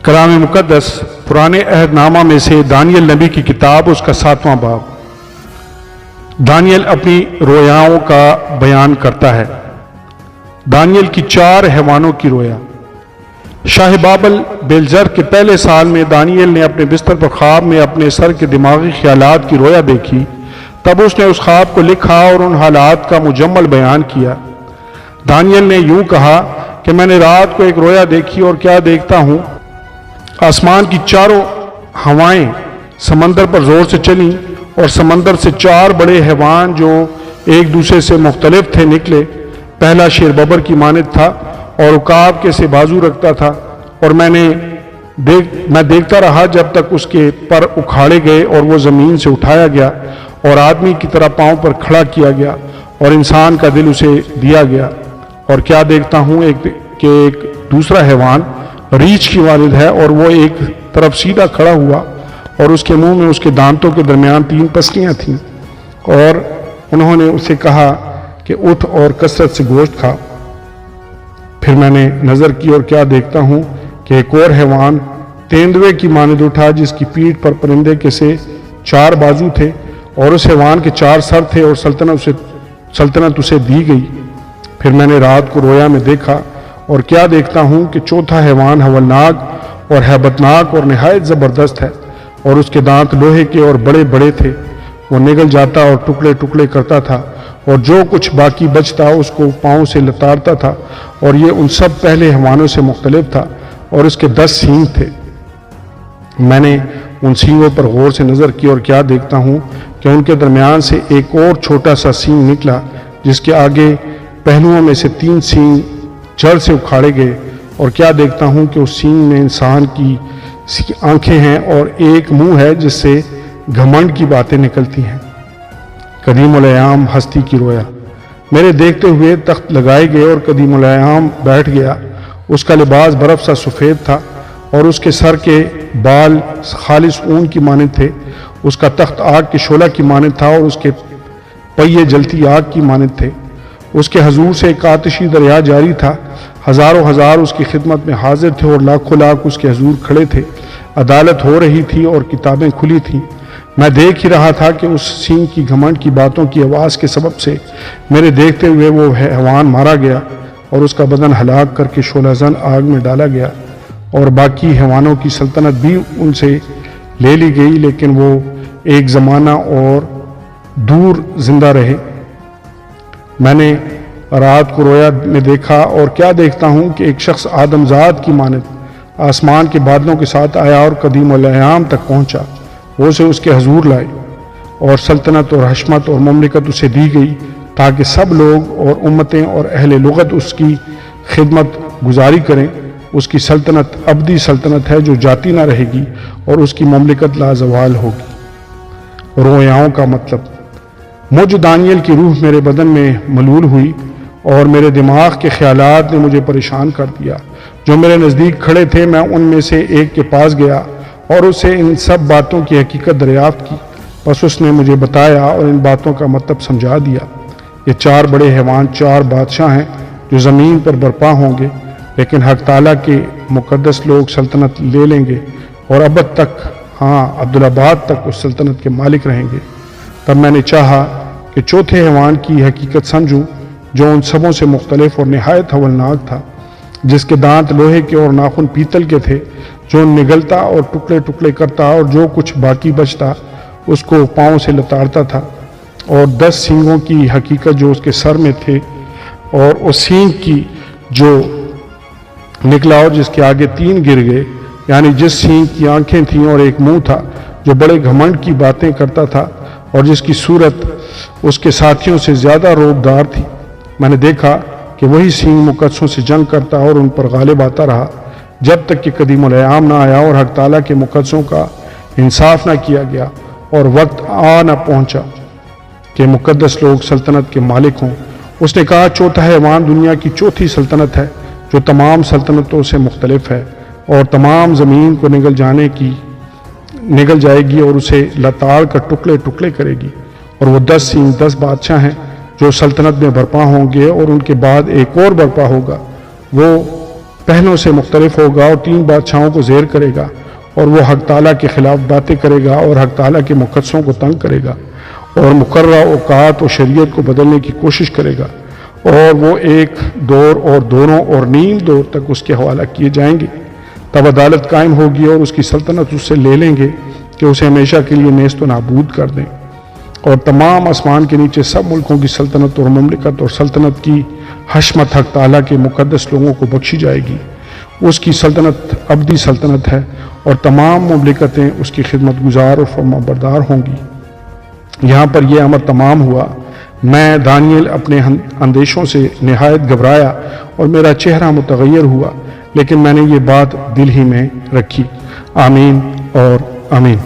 کلام مقدس پرانے عہد نامہ میں سے دانیل نبی کی کتاب، اس کا 7واں باب۔ دانیل اپنی رویاؤں کا بیان کرتا ہے۔ دانیل کی 4 حیوانوں کی رویا۔ شاہ بابل بیلزر کے پہلے سال میں دانیل نے اپنے بستر پر خواب میں اپنے سر کے دماغی خیالات کی رویا دیکھی۔ تب اس نے اس خواب کو لکھا اور ان حالات کا مجمل بیان کیا۔ دانیل نے یوں کہا کہ میں نے رات کو ایک رویا دیکھی اور کیا دیکھتا ہوں، آسمان کی چاروں ہوائیں سمندر پر زور سے چلیں اور سمندر سے 4 بڑے حیوان جو ایک دوسرے سے مختلف تھے نکلے۔ پہلا شیر ببر کی مانند تھا اور عقاب کے سے بازو رکھتا تھا، اور میں دیکھتا رہا جب تک اس کے پر اکھاڑے گئے اور وہ زمین سے اٹھایا گیا اور آدمی کی طرح پاؤں پر کھڑا کیا گیا اور انسان کا دل اسے دیا گیا۔ اور کیا دیکھتا ہوں کہ ایک دوسرا حیوان ریچھ کی مانند ہے، اور وہ ایک طرف سیدھا کھڑا ہوا اور اس کے منہ میں اس کے دانتوں کے درمیان 3 پسلیاں تھیں، اور انہوں نے اسے کہا کہ اٹھ اور کثرت سے گوشت کھا۔ پھر میں نے نظر کی اور کیا دیکھتا ہوں کہ ایک اور حیوان تیندوے کی مانند اٹھا، جس کی پیٹھ پر پرندے کے سے 4 بازو تھے، اور اس حیوان کے 4 سر تھے، اور سلطنت اسے دی گئی۔ پھر میں نے رات کو رویا میں دیکھا اور کیا دیکھتا ہوں کہ چوتھا حیوان ہولناک اور ہیبتناک اور نہایت زبردست ہے، اور اس کے دانت لوہے کے اور بڑے بڑے تھے۔ وہ نگل جاتا اور ٹکڑے ٹکڑے کرتا تھا، اور جو کچھ باقی بچتا اس کو پاؤں سے لتاڑتا تھا، اور یہ ان سب پہلے حیوانوں سے مختلف تھا، اور اس کے 10 سینگ تھے۔ میں نے ان سینگوں پر غور سے نظر کی اور کیا دیکھتا ہوں کہ ان کے درمیان سے ایک اور چھوٹا سا سینگ نکلا، جس کے آگے پہلوؤں میں سے 3 سینگ جڑ سے اکھاڑے گئے۔ اور کیا دیکھتا ہوں کہ اس سینگ میں انسان کی آنکھیں ہیں اور ایک منہ ہے جس سے گھمنڈ کی باتیں نکلتی ہیں۔ قدیم الایام ہستی کی رویا۔ میرے دیکھتے ہوئے تخت لگائے گئے اور قدیم الایام بیٹھ گیا۔ اس کا لباس برف سا سفید تھا اور اس کے سر کے بال خالص اون کی مانند تھے۔ اس کا تخت آگ کے شعلہ کی مانند تھا اور اس کے پہیے جلتی آگ کی مانند تھے۔ اس کے حضور سے ایک آتشی دریا جاری تھا۔ ہزاروں ہزار اس کی خدمت میں حاضر تھے اور لاکھوں لاکھ اس کے حضور کھڑے تھے۔ عدالت ہو رہی تھی اور کتابیں کھلی تھیں۔ میں دیکھ ہی رہا تھا کہ اس سینگ کی گھمنڈ کی باتوں کی آواز کے سبب سے میرے دیکھتے ہوئے وہ حیوان مارا گیا، اور اس کا بدن ہلاک کر کے شعلہ زن آگ میں ڈالا گیا، اور باقی حیوانوں کی سلطنت بھی ان سے لے لی گئی، لیکن وہ ایک زمانہ اور دور زندہ رہے۔ میں نے رات کو رویا میں دیکھا اور کیا دیکھتا ہوں کہ ایک شخص آدم ذات کی مانند آسمان کے بادلوں کے ساتھ آیا اور قدیم الایام تک پہنچا۔ وہ اسے اس کے حضور لائے، اور سلطنت اور حشمت اور مملکت اسے دی گئی، تاکہ سب لوگ اور امتیں اور اہل لغت اس کی خدمت گزاری کریں۔ اس کی سلطنت ابدی سلطنت ہے جو جاتی نہ رہے گی، اور اس کی مملکت لازوال ہوگی۔ رویاؤں کا مطلب۔ مجھ دانیل کی روح میرے بدن میں ملول ہوئی، اور میرے دماغ کے خیالات نے مجھے پریشان کر دیا۔ جو میرے نزدیک کھڑے تھے، میں ان میں سے ایک کے پاس گیا اور اسے ان سب باتوں کی حقیقت دریافت کی۔ بس اس نے مجھے بتایا اور ان باتوں کا مطلب سمجھا دیا۔ یہ 4 بڑے حیوان 4 بادشاہ ہیں جو زمین پر برپا ہوں گے، لیکن حق تعالیٰ کے مقدس لوگ سلطنت لے لیں گے، اور ابد تک، ہاں عبدالآباد تک اس سلطنت کے مالک رہیں گے۔ تب میں نے چاہا کہ چوتھے حیوان کی حقیقت سمجھوں، جو ان سبوں سے مختلف اور نہایت ہولناک تھا، جس کے دانت لوہے کے اور ناخن پیتل کے تھے، جو نگلتا اور ٹکڑے ٹکڑے کرتا اور جو کچھ باقی بچتا اس کو پاؤں سے لتاڑتا تھا، اور 10 سینگوں کی حقیقت جو اس کے سر میں تھے، اور اس سینگ کی جو نکلا اور جس کے آگے 3 گر گئے، یعنی جس سینگ کی آنکھیں تھیں اور ایک منہ تھا جو بڑے گھمنڈ کی باتیں کرتا تھا، اور جس کی صورت اس کے ساتھیوں سے زیادہ روبدار تھی۔ میں نے دیکھا کہ وہی سینگ مقدسوں سے جنگ کرتا اور ان پر غالب آتا رہا، جب تک کہ قدیم الایام نہ آیا اور حق تعالیٰ کے مقدسوں کا انصاف نہ کیا گیا، اور وقت آ نہ پہنچا کہ مقدس لوگ سلطنت کے مالک ہوں۔ اس نے کہا، چوتھا حیوان دنیا کی 4تھی سلطنت ہے، جو تمام سلطنتوں سے مختلف ہے، اور تمام زمین کو نگل جائے گی اور اسے لتاڑ کر ٹکڑے ٹکڑے کرے گی۔ اور وہ 10 سینگ 10 بادشاہ ہیں جو سلطنت میں برپا ہوں گے، اور ان کے بعد ایک اور برپا ہوگا۔ وہ پہلوں سے مختلف ہوگا اور 3 بادشاہوں کو زیر کرے گا، اور وہ حق تعالیٰ کے خلاف باتیں کرے گا اور حق تعالیٰ کے مقدسوں کو تنگ کرے گا اور مقررہ اوقات و شریعت کو بدلنے کی کوشش کرے گا، اور وہ ایک دور اور دونوں اور نیم دور تک اس کے حوالہ کیے جائیں گے۔ تب عدالت قائم ہوگی اور اس کی سلطنت اس سے لے لیں گے کہ اسے ہمیشہ کے لیے نیست و نابود کر دیں، اور تمام آسمان کے نیچے سب ملکوں کی سلطنت اور مملکت اور سلطنت کی حشمت حق تعالیٰ کے مقدس لوگوں کو بخشی جائے گی۔ اس کی سلطنت ابدی سلطنت ہے اور تمام مملکتیں اس کی خدمت گزار اور فرمانبردار ہوں گی۔ یہاں پر یہ امر تمام ہوا۔ میں دانیل اپنے اندیشوں سے نہایت گھبرایا اور میرا چہرہ متغیر ہوا، لیکن میں نے یہ بات دل ہی میں رکھی۔ آمین اور آمین۔